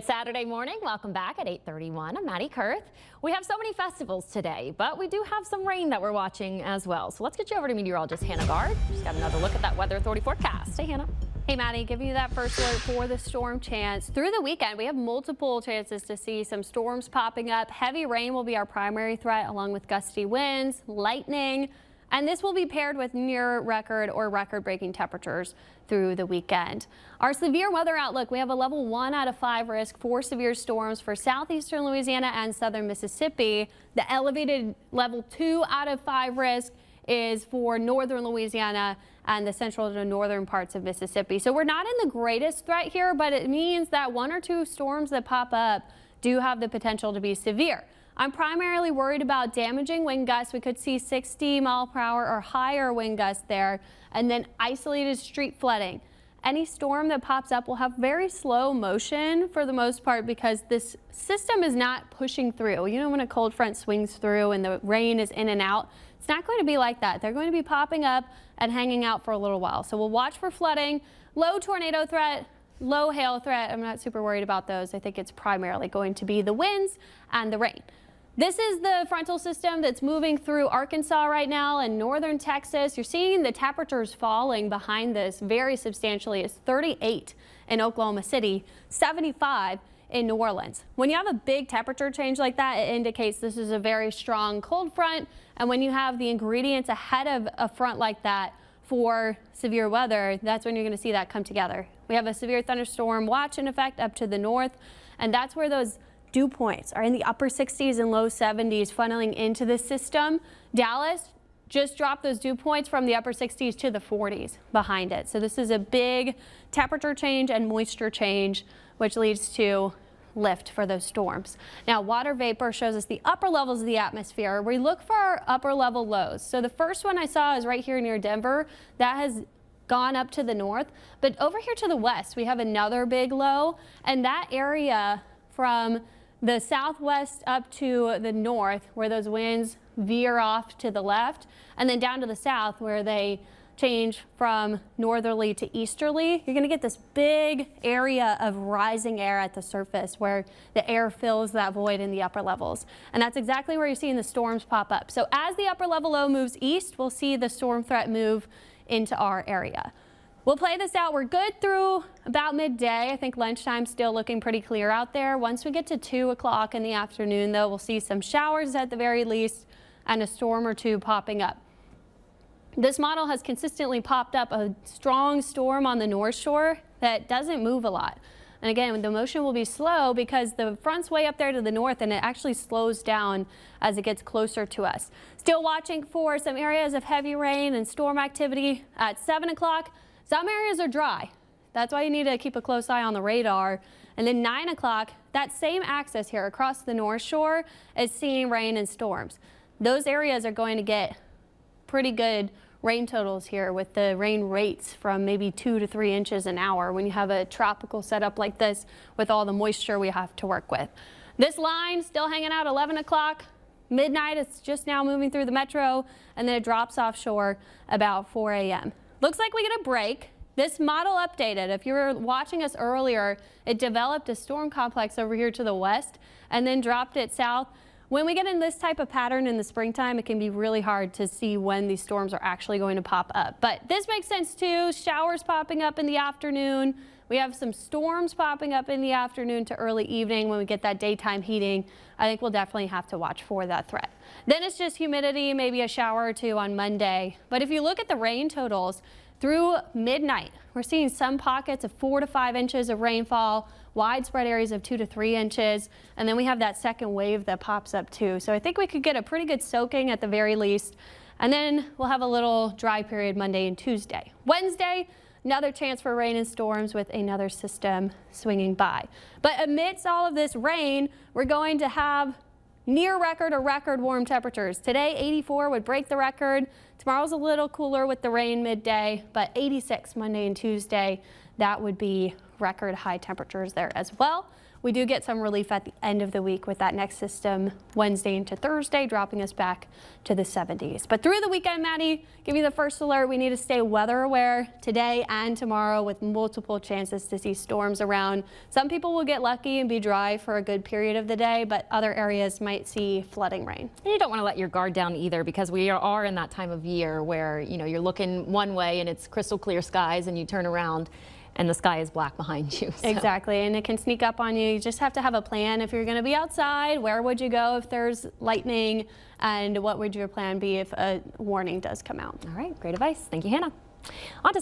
Saturday morning, welcome back at 8:31. I'm Maddie Kurth. We have so many festivals today, but we do have some rain that we're watching as well. So let's get you over to meteorologist Hannah Gard. She's got another look at that Weather Authority forecast. Hey, Hannah. Hey, Maddie, giving you that first alert for the storm chance. Through the weekend, we have multiple chances to see some storms popping up. Heavy rain will be our primary threat, along with gusty winds, lightning, and this will be paired with near record or record-breaking temperatures through the weekend. Our severe weather outlook, we have a level 1 out of 5 risk for severe storms for southeastern Louisiana and southern Mississippi. The elevated level 2 out of 5 risk is for northern Louisiana and the central to northern parts of Mississippi. So we're not in the greatest threat here, but it means that 1 or 2 storms that pop up do have the potential to be severe. I'm primarily worried about damaging wind gusts. We could see 60 mile per hour or higher wind gusts there, and then isolated street flooding. Any storm that pops up will have very slow motion for the most part because this system is not pushing through. You know, when a cold front swings through and the rain is in and out, it's not going to be like that. They're going to be popping up and hanging out for a little while. So we'll watch for flooding, low tornado threat, low hail threat. I'm not super worried about those. I think it's primarily going to be the winds and the rain. This is the frontal system that's moving through Arkansas right now and northern Texas. You're seeing the temperatures falling behind this very substantially. It's 38 in Oklahoma City, 75 in New Orleans. When you have a big temperature change like that, it indicates this is a very strong cold front. And when you have the ingredients ahead of a front like that for severe weather, that's when you're going to see that come together. We have a severe thunderstorm watch in effect up to the north, and that's where those dew points are in the upper 60s and low 70s funneling into the system. Dallas just dropped those dew points from the upper 60s to the 40s behind it. So this is a big temperature change and moisture change, which leads to lift for those storms. Now, water vapor shows us the upper levels of the atmosphere. We look for our upper level lows. So the first one I saw is right here near Denver. That has gone up to the north, but over here to the west, we have another big low, and that area from the southwest up to the north where those winds veer off to the left, and then down to the south where they change from northerly to easterly, you're going to get this big area of rising air at the surface where the air fills that void in the upper levels. And that's exactly where you're seeing the storms pop up. So as the upper level low moves east, we'll see the storm threat move into our area. We'll play this out. We're good through about midday. I think lunchtime still looking pretty clear out there. Once we get to 2 o'clock in the afternoon, though, we'll see some showers at the very least and a storm or two popping up. This model has consistently popped up a strong storm on the North Shore that doesn't move a lot. And again, the motion will be slow because the front's way up there to the north and it actually slows down as it gets closer to us. Still watching for some areas of heavy rain and storm activity at 7 o'clock. Some areas are dry. That's why you need to keep a close eye on the radar. And then 9 o'clock, that same axis here across the North Shore is seeing rain and storms. Those areas are going to get pretty good rain totals here with the rain rates from maybe 2 to 3 inches an hour when you have a tropical setup like this with all the moisture we have to work with. This line still hanging out 11 o'clock. Midnight, it's just now moving through the metro, and then it drops offshore about 4 a.m. Looks like we get a break. This model updated. If you were watching us earlier, it developed a storm complex over here to the west and then dropped it south. When we get in this type of pattern in the springtime, it can be really hard to see when these storms are actually going to pop up. But this makes sense too. Showers popping up in the afternoon. We have some storms popping up in the afternoon to early evening when we get that daytime heating. I think we'll definitely have to watch for that threat. Then it's just humidity, maybe a shower or two on Monday. But if you look at the rain totals through midnight, we're seeing some pockets of 4 to 5 inches of rainfall, widespread areas of 2 to 3 inches, and then we have that second wave that pops up too. So I think we could get a pretty good soaking at the very least, and then we'll have a little dry period Monday and Tuesday. Wednesday, another chance for rain and storms with another system swinging by. But amidst all of this rain, we're going to have near record or record warm temperatures. Today, 84 would break the record. Tomorrow's a little cooler with the rain midday, but 86 Monday and Tuesday, that would be record high temperatures there as well. We do get some relief at the end of the week with that next system Wednesday into Thursday, dropping us back to the 70s. But through the weekend, Maddie, give you the first alert. We need to stay weather aware today and tomorrow with multiple chances to see storms around. Some people will get lucky and be dry for a good period of the day, but other areas might see flooding rain. And you don't want to let your guard down either, because we are in that time of year where, you know, you're looking one way and it's crystal clear skies and you turn around and the sky is black behind you. So. Exactly, and it can sneak up on you. You just have to have a plan. If you're going to be outside, where would you go if there's lightning, and what would your plan be if a warning does come out? All right, great advice. Thank you, Hannah. On to